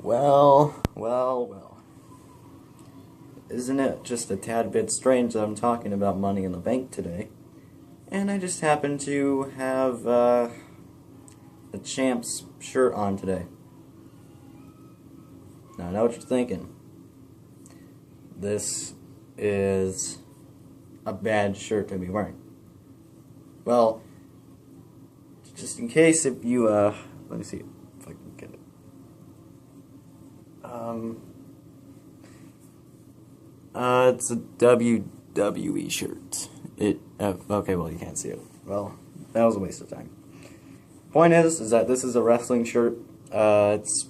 Well. Isn't it just a tad bit strange that I'm talking about money in the bank today? And I just happen to have the Champs shirt on today. Now I know what you're thinking. This is a bad shirt to be wearing. Well, just in case if you, let me see if I can get it. It's a WWE shirt. Okay, well, you can't see it. Well, that was a waste of time. Point is that this is a wrestling shirt. It's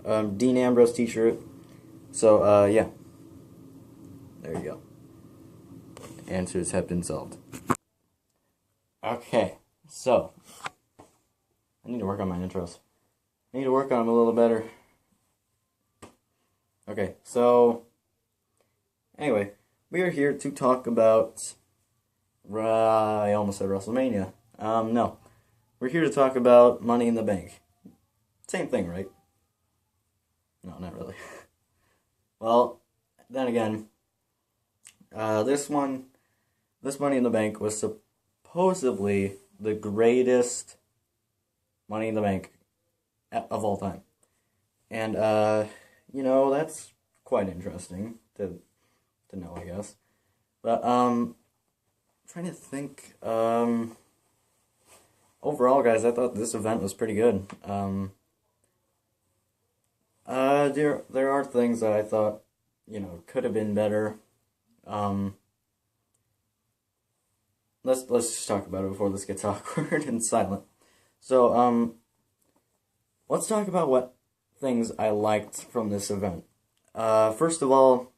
Dean Ambrose t-shirt. So, yeah. There you go. Answers have been solved. Okay, so. I need to work on my intros. I need to work on them a little better. Okay, so. Anyway, we are here to talk about. I almost said WrestleMania. No. We're here to talk about Money in the Bank. Same thing, right? No, not really. Well, then again, this Money in the Bank was supposedly the greatest Money in the Bank of all time. And, that's quite interesting to know, I guess. But, trying to think, overall, guys, I thought this event was pretty good. There are things that I thought, could have been better. Let's just talk about it before this gets awkward and silent. So, let's talk about what things I liked from this event. First of all,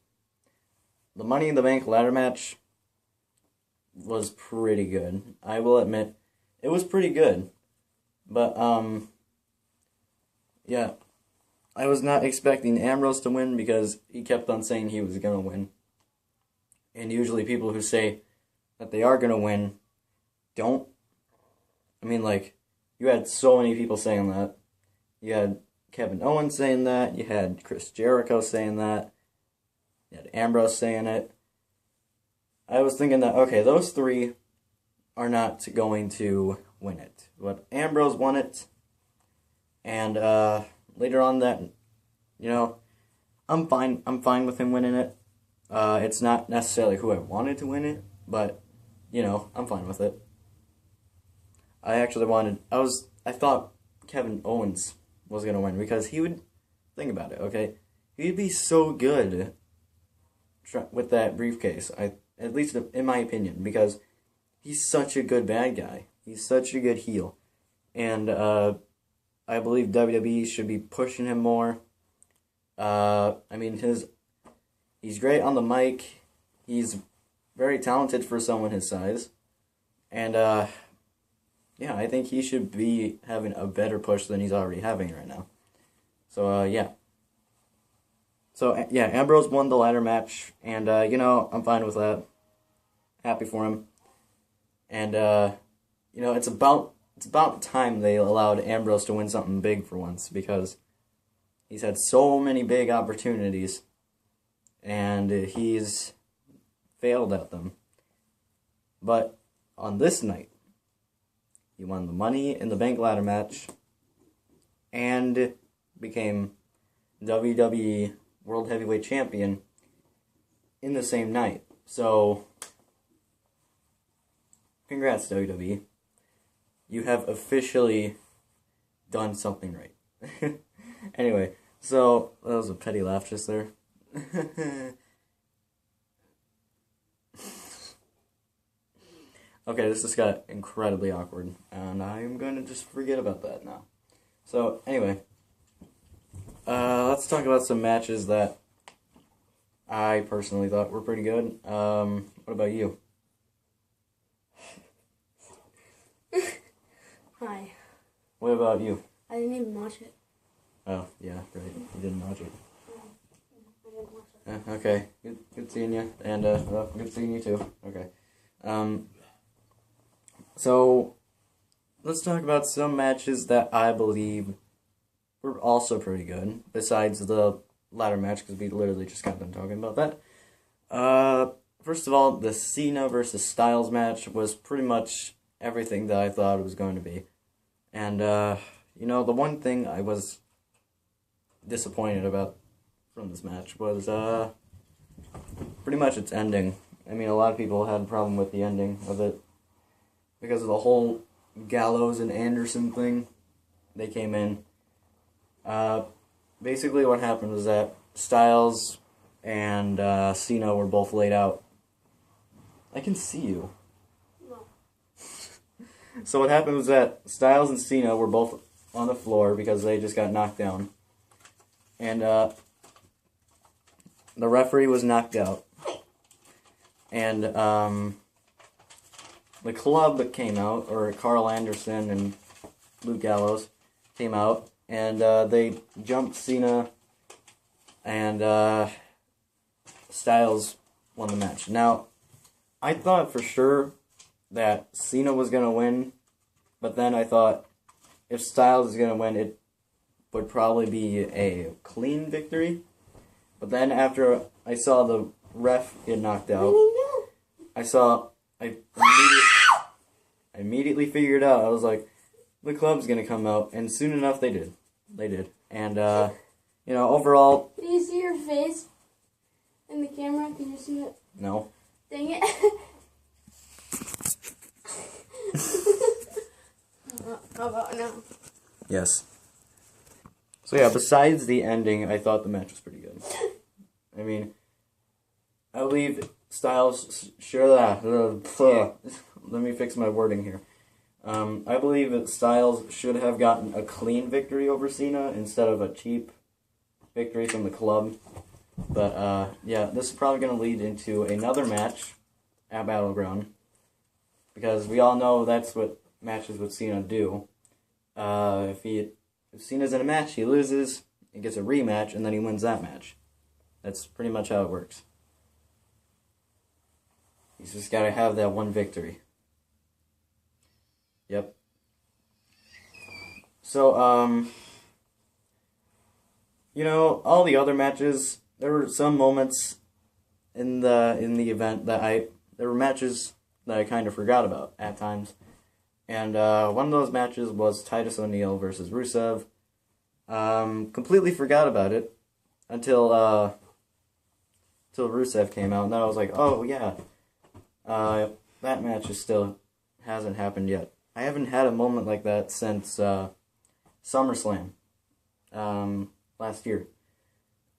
the Money in the Bank ladder match was pretty good. I will admit, it was pretty good. But, yeah. I was not expecting Ambrose to win because he kept on saying he was going to win. And usually people who say that they are going to win don't. I mean, you had so many people saying that. You had Kevin Owens saying that. You had Chris Jericho saying that. You had Ambrose saying it. I was thinking that, okay, those three are not going to win it. But Ambrose won it. And, later on that, I'm fine with him winning it. It's not necessarily who I wanted to win it, but, I'm fine with it. I thought Kevin Owens was going to win because he would, think about it, okay? He'd be so good with that briefcase, at least in my opinion, because he's such a good bad guy. He's such a good heel. And, I believe WWE should be pushing him more. He's great on the mic. He's very talented for someone his size. And, I think he should be having a better push than he's already having right now. So, yeah. So, yeah, Ambrose won the ladder match. And, I'm fine with that. Happy for him. And, it's about time they allowed Ambrose to win something big for once, because he's had so many big opportunities, and he's failed at them. But on this night, he won the Money in the Bank ladder match, and became WWE World Heavyweight Champion in the same night. So, congrats, WWE. You have officially done something right. Anyway, so that was a petty laugh just there. Okay, this just got incredibly awkward, and I'm going to just forget about that now. So, anyway, let's talk about some matches that I personally thought were pretty good. What about you? Hi. What about you? I didn't even watch it. Oh, yeah, right. You didn't watch it. I didn't watch it. Okay. Good seeing you. And, good seeing you too. Okay. So, let's talk about some matches that I believe were also pretty good, besides the ladder match, because we literally just got done talking about that. First of all, the Cena versus Styles match was pretty much everything that I thought it was going to be. And, you know, the one thing I was disappointed about from this match was, pretty much its ending. I mean, a lot of people had a problem with the ending of it because of the whole Gallows and Anderson thing. They came in. Basically what happened was that Styles and Cena were both laid out. I can see you. No. So what happened was that Styles and Cena were both on the floor because they just got knocked down. And the referee was knocked out. And the club came out, or Carl Anderson and Luke Gallows came out, and they jumped Cena, and Styles won the match. Now, I thought for sure that Cena was going to win, but then I thought if Styles is going to win, it would probably be a clean victory. But then after I saw the ref get knocked out, I immediately figured out, I was like, the club's going to come out, and soon enough they did. They did. And, you know, overall... Do you see your face in the camera? Can you see it? No. Dang it. How about now? Yes. So yeah, besides the ending, I thought the match was pretty good. I mean, I believe Styles... Let me fix my wording here. I believe that Styles should have gotten a clean victory over Cena instead of a cheap victory from the club. But, yeah, this is probably going to lead into another match at Battleground. Because we all know that's what matches with Cena do. If Cena's in a match, he loses, he gets a rematch, and then he wins that match. That's pretty much how it works. He's just got to have that one victory. Yep. So, you know, all the other matches, there were some moments in the event that there were matches that I kind of forgot about at times. And one of those matches was Titus O'Neil versus Rusev. Completely forgot about it until Rusev came out, and then I was like, oh yeah, that match hasn't happened yet. I haven't had a moment like that since SummerSlam last year,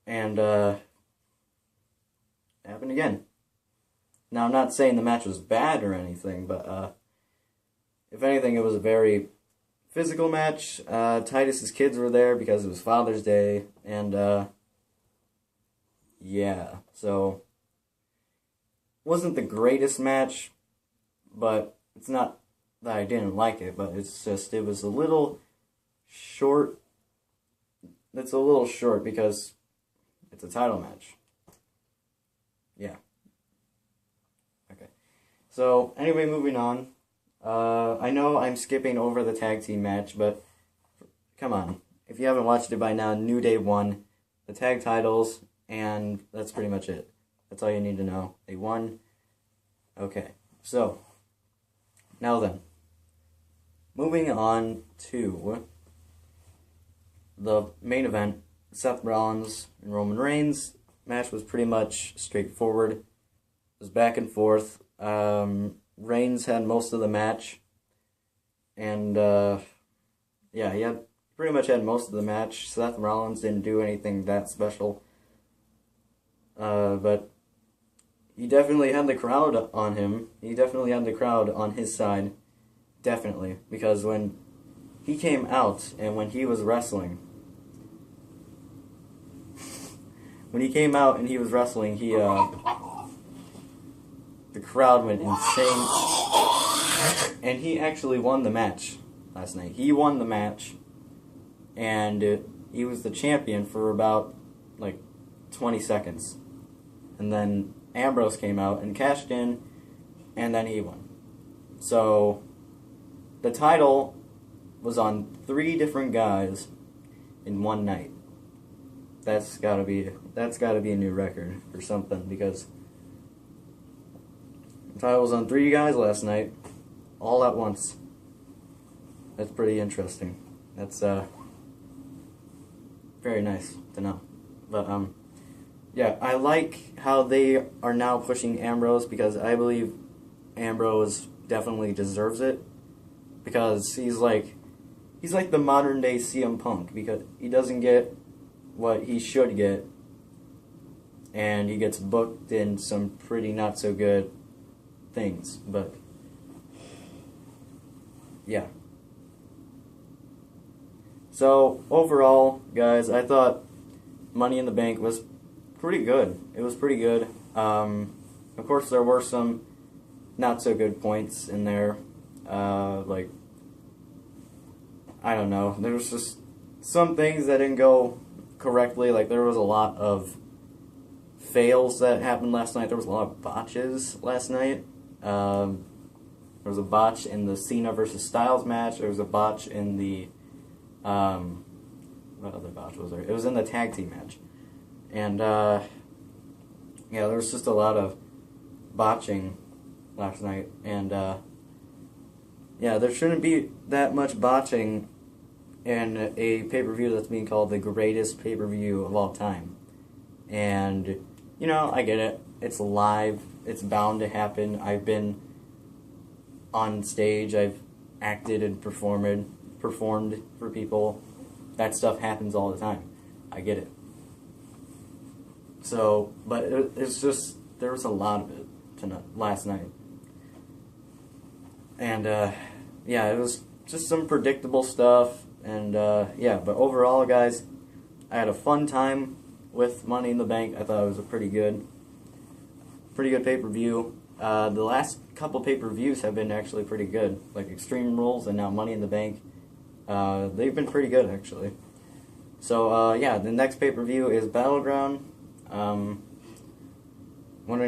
and it happened again. Now, I'm not saying the match was bad or anything, but if anything, it was a very physical match. Titus's kids were there because it was Father's Day, and yeah, so wasn't the greatest match, but it's not that I didn't like it, but it's just, it was a little short. It's a little short because it's a title match. Yeah. Okay. So, anyway, moving on. I know I'm skipping over the tag team match, but come on. If you haven't watched it by now, New Day won the tag titles, and that's pretty much it. That's all you need to know. They won. Okay. So, now then. Moving on to the main event, Seth Rollins and Roman Reigns. Match was pretty much straightforward. It was back and forth. Reigns had most of the match. And, yeah, he pretty much had most of the match. Seth Rollins didn't do anything that special. But he definitely had the crowd on him. He definitely had the crowd on his side. Definitely. Because when he came out and when he was wrestling, the crowd went insane. And he actually won the match last night. He won the match. And he was the champion for about, 20 seconds. And then Ambrose came out and cashed in, and then he won. So, the title was on 3 different guys, in one night. That's gotta be a new record or something, because the title was on 3 guys last night, all at once. That's pretty interesting. That's very nice to know. But yeah, I like how they are now pushing Ambrose, because I believe Ambrose definitely deserves it, because he's like the modern day CM Punk, because he doesn't get what he should get, and he gets booked in some pretty not so good things. But yeah. So overall, guys, I thought Money in the Bank was pretty good. It was pretty good. Of course, there were some not so good points in there. Like, I don't know. There was just some things that didn't go correctly. Like, there was a lot of fails that happened last night. There was a lot of botches last night. There was a botch in the Cena versus Styles match. There was a botch in the what other botch was there? It was in the tag team match. And yeah, there was just a lot of botching last night. And yeah, there shouldn't be that much botching in a pay-per-view that's being called the greatest pay-per-view of all time. And, you know, I get it. It's live. It's bound to happen. I've been on stage. I've acted and performed for people. That stuff happens all the time. I get it. So, but it's just, there was a lot of it last night. And, yeah, it was just some predictable stuff. And, yeah, but overall, guys, I had a fun time with Money in the Bank. I thought it was a pretty good pay-per-view. The last couple pay-per-views have been actually pretty good, like Extreme Rules and now Money in the Bank. They've been pretty good, actually. So, yeah, the next pay-per-view is Battleground. Wondering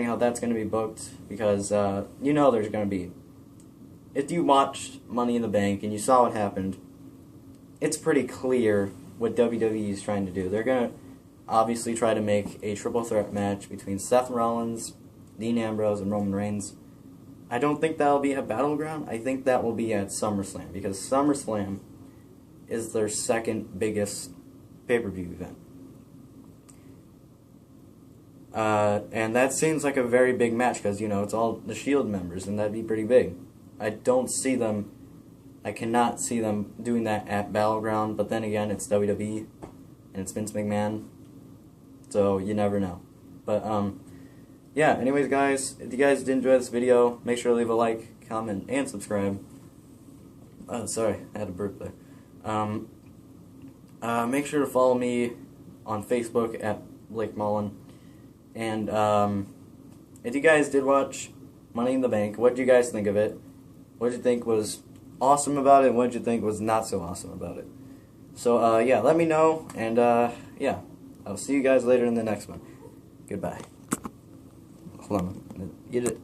how that's going to be booked, because you know there's going to be... If you watched Money in the Bank and you saw what happened, it's pretty clear what WWE is trying to do. They're going to obviously try to make a triple threat match between Seth Rollins, Dean Ambrose, and Roman Reigns. I don't think that will be at Battleground. I think that will be at SummerSlam, because SummerSlam is their second biggest pay-per-view event. And that seems like a very big match, because, you know, it's all the Shield members, and that'd be pretty big. I cannot see them doing that at Battleground, but then again, it's WWE, and it's Vince McMahon, so you never know. But, yeah, anyways, guys, if you guys did enjoy this video, make sure to leave a like, comment, and subscribe. Oh, sorry, I had a burp there. Make sure to follow me on Facebook at Blake Mullen. And, if you guys did watch Money in the Bank, what did you guys think of it? What did you think was awesome about it, and what did you think was not so awesome about it? So, yeah, let me know, and, yeah, I'll see you guys later in the next one. Goodbye. Hold on. Get it.